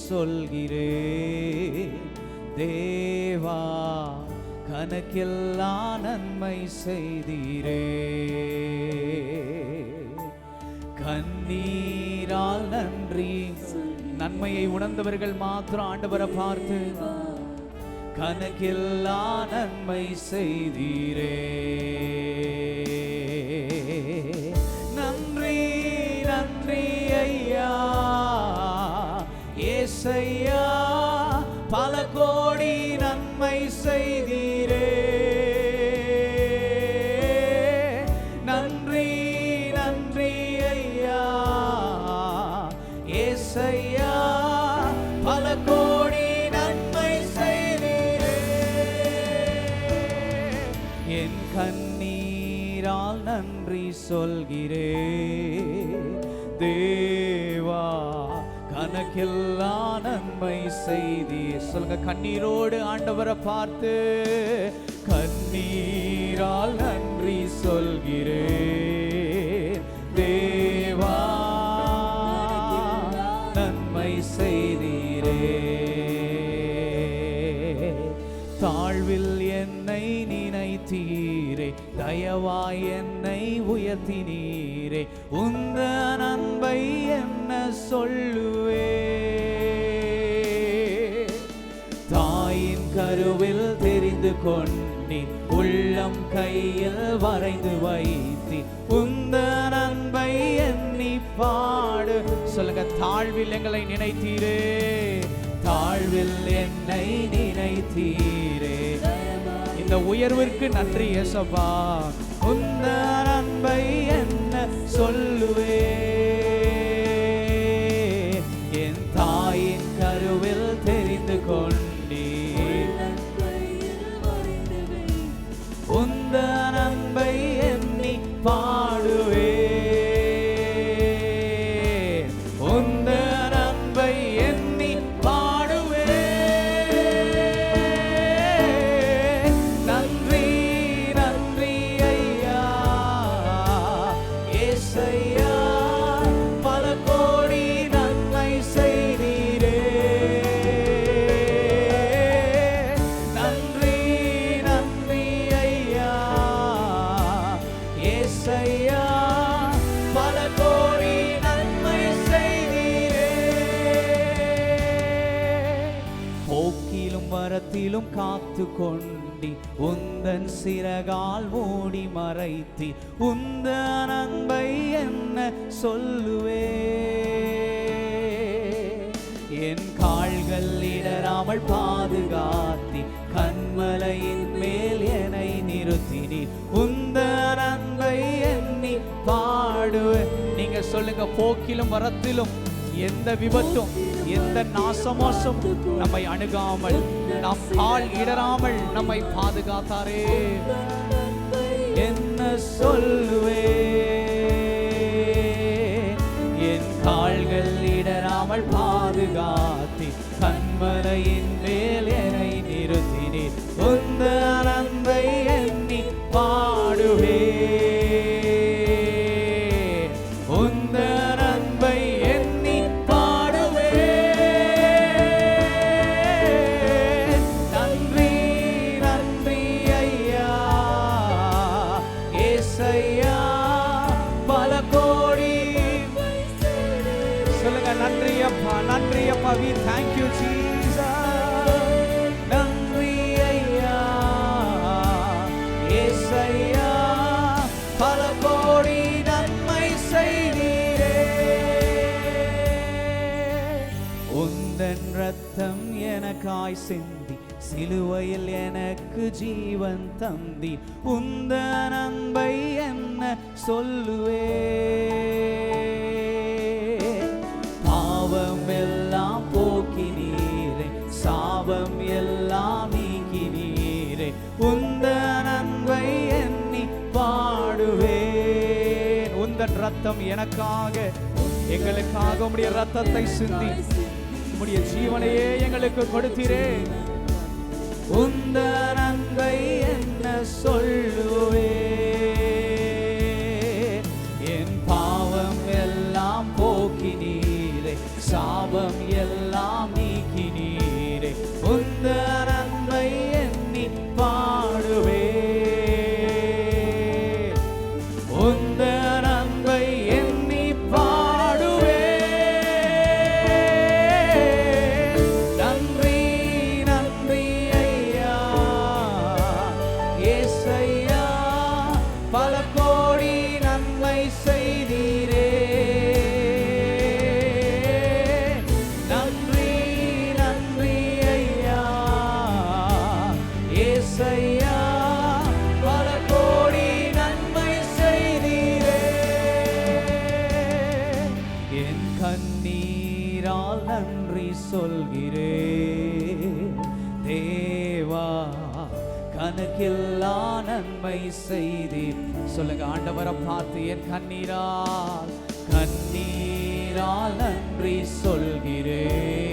சொல்கிறேன். தேவா கணக்கில்லா நன்மை செய்தீரே. கண்ணீரால் நன்றி. நன்மையை உணர்ந்தவர்கள் மாத்திரம் ஆண்டவரை பார்த்து கணக்கில்லா நன்மை செய்தீரே. நன்றி நன்றி ஐயா ஏசையா, பல கோடி நன்மை செய்தீரே. நன்றி நன்றி ஐயா ஏசையா, பல கோடி நன்மை செய்தீரே. என் கண்ணீரால் நன்றி சொல்கிறேன். தேவா கணக்கில்லா நன்மை செய்தீர். சொல்லுங்க, கண்ணீரோடு ஆண்டவரை பார்த்து கண்ணீரால் நன்றி சொல்கிறேன். தேவா நன்மை செய்தீரே. தாழ்வில் என்னை நினைத்தீரே, தயவாய் என்னை உயர்த்தினீரே. உந்த நன்மை என்ன சொல்லுவே. தாயின் கருவில் தெரிந்து கொண்டீர், உள்ளம் கையில் வரைந்து வைத்தீர். உந்த நன்மை எண்ணி பாடு. சொல்லுங்க, தாழ்வில் எங்களை நினைத்தீரே, தாழ்வில் என்னை நினைத்தீரே. இந்த உயர்விற்கு நன்றி இயேசுவா. உந்த நன்மை என்ன சொல்லுவே. என் தாயின் கருவில் தெரிந்து கொண்டீர், உந்த நன்மை எண்ணி பாடுவே. உந்த நன்மை எண்ணி பாடுவே. நன்றி நன்றி ஐயா ஏசையா, பல கோடி நன்மை செய்தீரே. நன்றி நன்றி ஐயா ஏசையா, பல கோடி நன்மை செய்தீரே. போக்கிலும் வரத்திலும் காத்து கொண்டி, உந்தன் சிறகால் மூடி மறைத்தி. உந்த நன்மை என்ன சொல்லுவே. என் கால்கள் இடராமல் பாதுகாத்தி, கண்மலையின் மேல் என்னை நிறுத்தினி. உந்த நன்மை எண்ணி பாடுவே. நீங்க சொல்லுங்க, போக்கிலும் வரத்திலும் எந்த விபத்தும் எந்த நாசமோசம் நம்மை அணுகாமல், நாம் கால் இடராமல் நம்மை பாதுகாத்தாரே. என்ன சொல்லுவே. என் கால்கள் இடராமல் பாதுகாத்தி, கண்மலையின் மேல் என்னை நிறுத்தினீர். உந்த நன்மை எண்ணி பாடுவே. உந்த நன்மை எண்ணி பாடுவே. நன்றி நன்றி ஐயா ஏசையா, பல கோடி. சொல்லுங்க, நன்றி அப்பா நன்றி அப்பா. we thank you Jesus. நன்றி ஐயா ஏசையா, பல கோடி நன்மை செய்தீரே. உந்தன் ரத்தம் எனக்காய் சிந்தி, சிலுவையில் எனக்கு ஜீவன் தந்தி. உந்த நன்மை என்ன சொல்லுவே. பாவம் எல்லாம் போக்கினீரே, சாபம் எல்லாம் நீக்கினீரே. உந்த நன்மை எண்ணி பாடுவேன். உந்தன் ரத்தம் எனக்காக, எங்களுக்காக உம்முடைய ரத்தத்தை சிந்தி, உம்முடைய ஜீவனையே எங்களுக்கு கொடுத்தீரே. உந்த நன்மை என்ன சொல்லுவே. என் பாவம் எல்லாம் போக்கினீரே, சாபம் எல்லாம் சொல்கிறேன். தேவா கணக்கில்லா நன்மை செய்தீர். சொல்லுங்க, ஆண்டவரை பார்த்து என் கண்ணீரால் நன்றி சொல்கிறேன்.